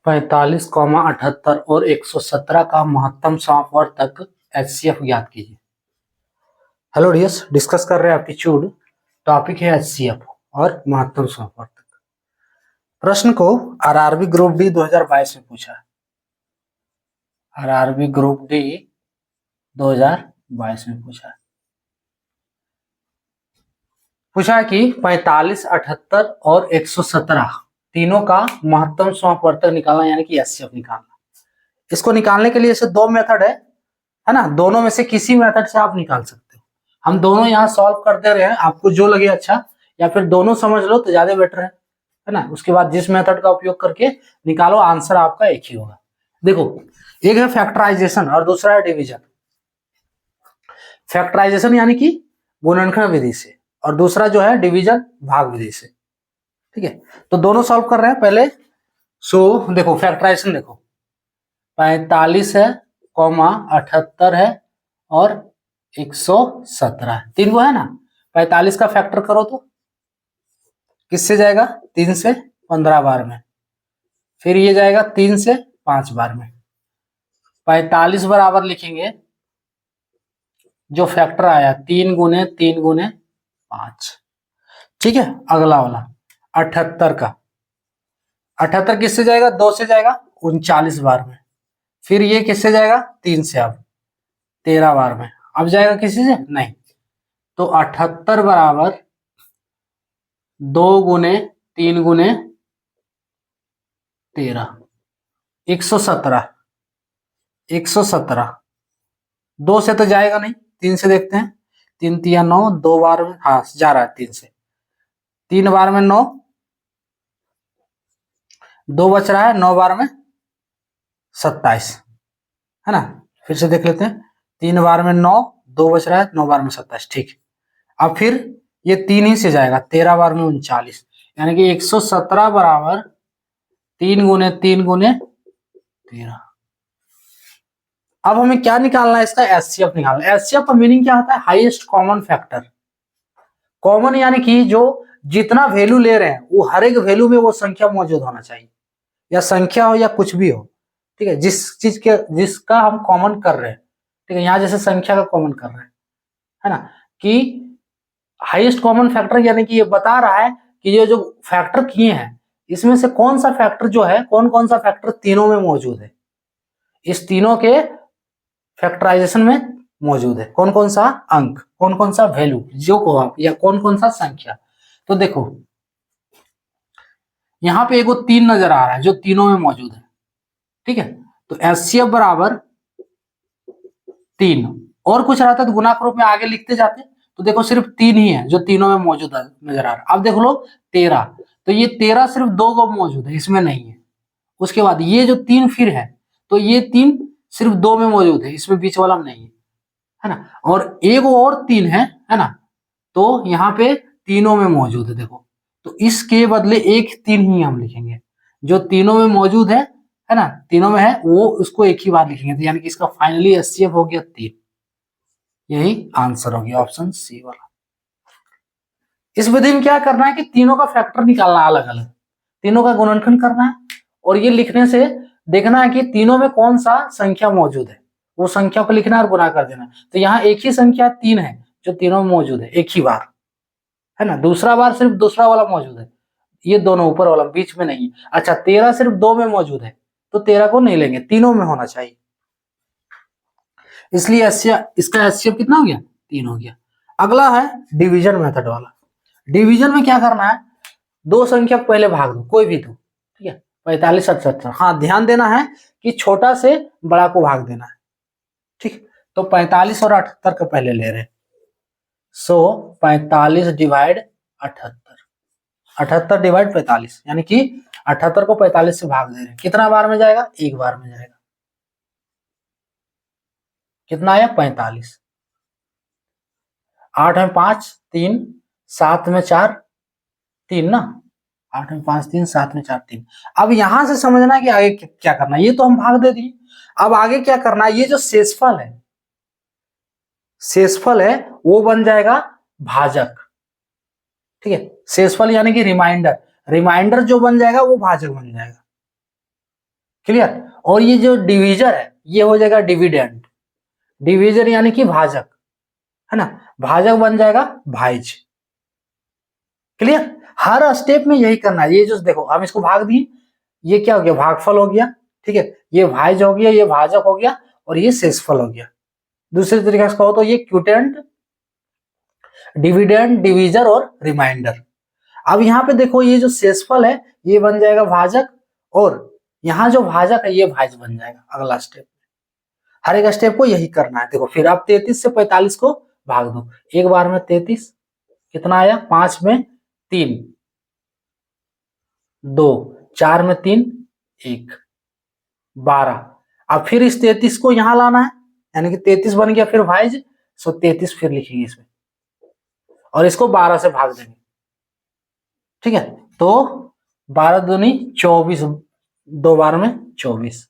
45,78 और 117 का महत्तम समवर्तक HCF ज्ञात कीजिए। हेलो डियर्स, डिस्कस कर रहे हैं एप्टीट्यूड, टॉपिक है HCF और महत्तम समवर्तक। प्रश्न को आरआरबी ग्रुप डी 2022 में पूछा है। आरआरबी ग्रुप डी 2022 में पूछा है कि 45, 78 और 117 तीनों का महत्तम समवर्तक निकालना, यानी कि HCF निकालना। इसको निकालने के लिए ऐसे दो मेथड है ना, दोनों में से किसी मेथड से आप निकाल सकते हो। हम दोनों यहाँ सॉल्व कर दे रहे हैं, आपको जो लगे अच्छा, या फिर दोनों समझ लो तो ज्यादा बेटर है ना। उसके बाद जिस मेथड का उपयोग करके निकालो, आंसर आपका एक ही होगा। देखो, एक है फैक्टराइजेशन और दूसरा है डिवीजन। फैक्टराइजेशन यानी कि गुणनखंड विधि से, और दूसरा जो है डिवीजन भाग विधि से। ठीक है, तो दोनों सॉल्व कर रहे हैं पहले। सो देखो, फैक्टराइजेशन देखो, 45 है, 78 है और 117 है, तीन को है ना। 45 का फैक्टर करो तो किससे जाएगा? 3 से 15 बार में। फिर ये जाएगा 3 से 5 बार में। 45 बराबर लिखेंगे, जो फैक्टर आया 3 गुने 3 गुने 5। ठीक है, अगला वाला 78 का, 78 किससे जाएगा? 2 से जाएगा 39 बार में। फिर ये किससे जाएगा? 3 से, अब 13 बार में। अब जाएगा किसी से? नहीं। तो 78 बराबर 2 गुने 3 गुने 13, 117। 2 से तो जाएगा नहीं, 3 से देखते हैं। 3 3 9, 2 बार में, हाँ जा रहा है 3 से। 3 बार में 9, 2 बच रहा है, 9 बार में 27, है ना। फिर से देख लेते हैं, 3 बार में 9, 2 बच रहा है, 9 बार में 27। ठीक, अब फिर ये 3 ही से जाएगा, 13 बार में 39, यानी कि 117 बराबर 3 गुने 3 गुने 13। अब हमें क्या निकालना है? इसका HCF निकालना है। HCF का मीनिंग क्या होता है? Highest common factor. कॉमन यानी कि जो जितना वैल्यू ले रहे हैं, वो हर एक वैल्यू में वो संख्या मौजूद होना चाहिए, या संख्या हो या कुछ भी हो। ठीक है, जिसका हम कॉमन कर रहे हैं। ठीक है, यहाँ जैसे संख्या का कॉमन कर रहे हैं, है ना, कि हाईएस्ट कॉमन फैक्टर, यानी कि ये बता रहा है कि ये जो फैक्टर किए हैं, इसमें से कौन सा फैक्टर जो है, कौन कौन सा फैक्टर तीनों में मौजूद है, इस तीनों के फैक्टराइजेशन में मौजूद है। कौन कौन सा अंक, कौन कौन सा वैल्यू, जो को आप, या कौन कौन सा संख्या। तो देखो, यहाँ पे एगो 3 नजर आ रहा है जो तीनों में मौजूद है। ठीक है, तो HCF बराबर 3, और कुछ रहता तो गुणा के रूप में आगे लिखते जाते। तो देखो, सिर्फ 3 ही है जो तीनों में मौजूद नजर आ रहा है। अब देख लो 13, तो ये 13 सिर्फ 2 को मौजूद है, इसमें नहीं है। उसके बाद ये जो 3 फिर है, तो ये 3 सिर्फ 2 में मौजूद है, इसमें बीच वाला नहीं है ना। और एक और 3 है ना, तो यहाँ पे तीनों में मौजूद है। देखो, तो इसके बदले एक 3 ही हम लिखेंगे, जो तीनों में मौजूद है ना, तीनों में है, वो उसको एक ही बार लिखेंगे। तो यानी कि इसका फाइनली HCF हो गया 3। यही आंसर हो गया, ऑप्शन सी वाला। इस विधि में क्या करना है कि तीनों का फैक्टर निकालना, अलग अलग तीनों का गुणनखंड करना है, और ये लिखने से देखना है कि तीनों में कौन सा संख्या मौजूद है, वो संख्या को लिखना और गुणा कर देना। तो यहाँ एक ही संख्या 3 है जो तीनों में मौजूद है, एक ही बार, है ना। दूसरा बार सिर्फ दूसरा वाला मौजूद है, ये दोनों ऊपर वाला, बीच में नहीं। अच्छा, 13 सिर्फ 2 में मौजूद है, तो 13 को नहीं लेंगे, तीनों में होना चाहिए। इसलिए इसका HCF कितना हो गया? 3 हो गया। अगला है डिवीजन मेथड वाला। डिवीजन में क्या करना है? दो संख्या को पहले भाग दो, कोई भी दो। ठीक है, 45, 78। हाँ, ध्यान देना है कि छोटा से बड़ा को भाग देना है। ठीक, तो 45 और 78 का पहले ले रहे हैं। सो 45 डिवाइड 78, 78 डिवाइड 45, यानी कि 78 को 45 से भाग दे रहे हैं। कितना बार में जाएगा? एक बार में जाएगा। कितना आया? 45। 8 में 5 3, 7 में 4 3 ना, 8 में 5 3, 7 में 4 3। अब यहां से समझना है कि आगे क्या करना है। ये तो हम भाग दे दिए, अब आगे क्या करना है? ये जो शेषफल है वो बन जाएगा भाजक। ठीक है, शेषफल यानी कि रिमाइंडर जो बन जाएगा वो भाजक बन जाएगा। क्लियर। और ये जो डिवीजर है ये हो जाएगा डिविडेंड, डिवीजर यानी कि भाजक, है ना, भाजक बन जाएगा भाज्य। क्लियर। हर स्टेप में यही करना है। ये जो देखो हम इसको भाग दिए, ये क्या हो गया, भागफल हो गया, ठीक है, ये भाज्य हो गया, ये भाजक हो गया, और ये शेषफल हो गया। दूसरे तरीके से कहो तो ये क्यूटेंट, डिविडेंड, डिवीजर और रिमाइंडर। अब यहाँ पे देखो ये जो शेषफल है ये बन जाएगा भाजक, और यहाँ जो भाजक है ये भाज्य बन जाएगा। अगला स्टेप, हर एक स्टेप को यही करना है। देखो फिर आप 33 से 45 को भाग दो, एक बार में 33, कितना आया, 5 में 3, 2, 4 में 3, 1, 12। अब फिर इस 33 को यहां लाना है, यानी कि 33 बन गया फिर भाज्य, सो 33 फिर लिखेंगे इसमें, और इसको 12 से भाग देंगे, ठीक है। तो 12 दूनी 24, 2 बार में 24,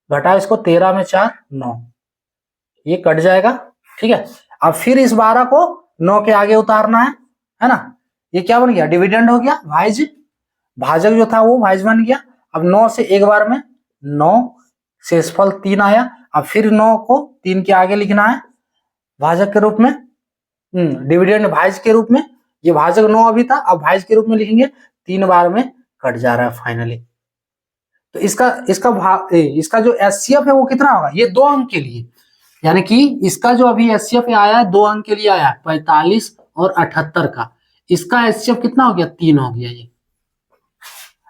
घटा इसको 13 में 4, 9, ये कट जाएगा, ठीक है। अब फिर इस 12 को 9 के आगे उतारना है ना। ये क्या बन गया, डिविडेंड हो गया, भाज्य, भाजक जो था वो भाज्य बन गया। अब 9 से एक बार में 9, शेषफल 3 आया। अब फिर 9 को 3 के आगे लिखना है भाजक के रूप में, डिविडेंड भाज्य के रूप में। ये भाजक 9 अभी था, अब भाज्य के रूप में लिखेंगे, 3 बार में कट जा रहा है फाइनली। तो इसका जो एचसीएफ है वो कितना होगा, ये 2 अंक के लिए, यानी कि इसका जो अभी एचसीएफ आया है 2 अंक के लिए आया है 45 और 78 का, इसका एचसीएफ कितना हो गया, 3 हो गया ये।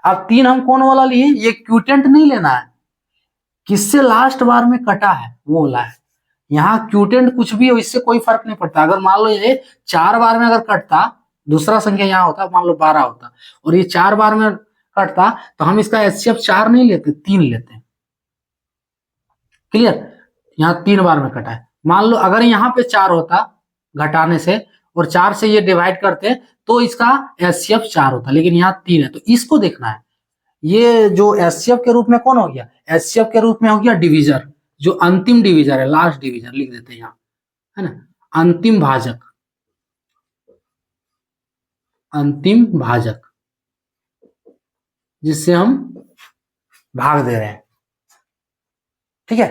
अब 3 हम कौन वाला लिए, ये क्यूटेंट नहीं लेना है, किससे लास्ट बार में कटा है वो वाला है। यहाँ क्यूटेंट कुछ भी हो इससे कोई फर्क नहीं पड़ता। अगर मान लो ये 4 बार में अगर कटता, दूसरा संख्या यहाँ होता, मान लो 12 होता, और ये 4 बार में कटता, तो हम इसका एचसीएफ 4 नहीं लेते, 3 लेते हैं। क्लियर। यहाँ 3 बार में कटा है। मान लो अगर यहाँ पे 4 होता घटाने से, और 4 से ये डिवाइड करते तो इसका एचसीएफ 4 होता, लेकिन यहाँ 3 है, तो इसको देखना है। ये जो एचसीएफ के रूप में कौन हो गया, एचसीएफ के रूप में हो गया डिवीजर, जो अंतिम डिवीजर है, लास्ट डिवीजर लिख देते हैं यहाँ, है ना, अंतिम भाजक, अंतिम भाजक जिससे हम भाग दे रहे हैं, ठीक है।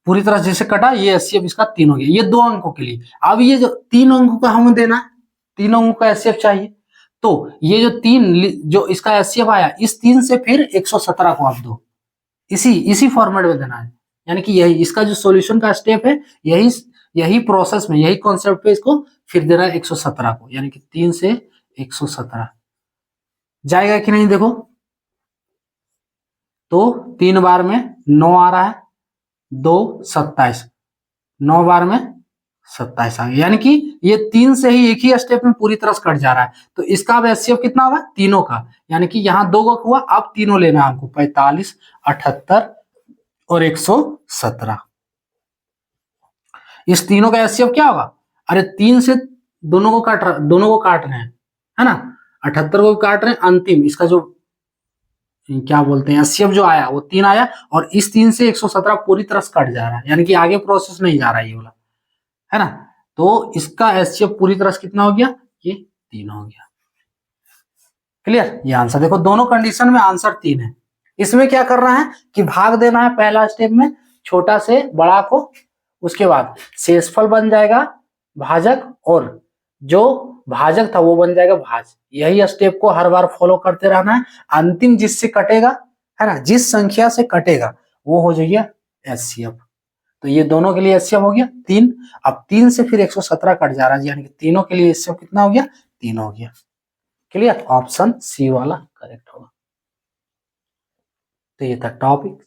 पूरी तरह जैसे कटा, ये एचसीएफ इसका 3 हो गया, ये 2 अंकों के लिए। अब ये जो 3 अंकों का हमें देना है, 3 अंकों का एचसीएफ चाहिए, तो ये जो 3 जो इसका एचसीएफ आया, इस 3 से फिर 117 को आप दो, इसी फॉर्मेट में देना है। यानी कि यही इसका जो सॉल्यूशन का स्टेप है, यही प्रोसेस में, यही कॉन्सेप्ट पे इसको फिर देना है 117 को, यानी कि 3 से 117 जाएगा कि नहीं, देखो तो 3 बार में 9 आ रहा है, 2, 27, 9 बार में 27 आ गया, यानी कि ये 3 से ही एक ही स्टेप में पूरी तरह से कट जा रहा है। तो इसका अब एचसीएफ कितना होगा, तीनों का, यानी कि यहाँ 2 का हुआ, अब तीनों लेना है हमको, 45, 78 और 117। इस तीनों का एचसीएफ क्या होगा, अरे 3 से दोनों को काट रहे हैं, है ना, 78 को काट रहे हैं, अंतिम इसका जो क्या बोलते हैं एचसीएफ जो आया वो 3 आया, और इस 3 से 117 पूरी तरह से कट जा रहा है, यानी कि आगे प्रोसेस नहीं जा रहा है ये वाला, है ना। तो इसका एचसीएफ पूरी तरह से कितना हो गया, ये 3 हो गया। क्लियर। ये आंसर देखो, दोनों कंडीशन में आंसर 3 है। इसमें क्या करना है कि भाग देना है पहला स्टेप में, छोटा से बड़ा को, उसके बाद शेषफल बन जाएगा भाजक, और जो भाजक था वो बन जाएगा भाज्य। यही स्टेप को हर बार फॉलो करते रहना है। अंतिम जिससे कटेगा, है ना, जिस संख्या से कटेगा वो हो जाएगा एचसीएफ। तो ये दोनों के लिए एचसीएफ हो गया 3। अब 3 से फिर 117 कट जा रहा है, यानी कि तीनों के लिए एचसीएफ कितना हो गया, 3 हो गया। क्लियर। ऑप्शन सी वाला करेक्ट होगा। तो ये था टॉपिक।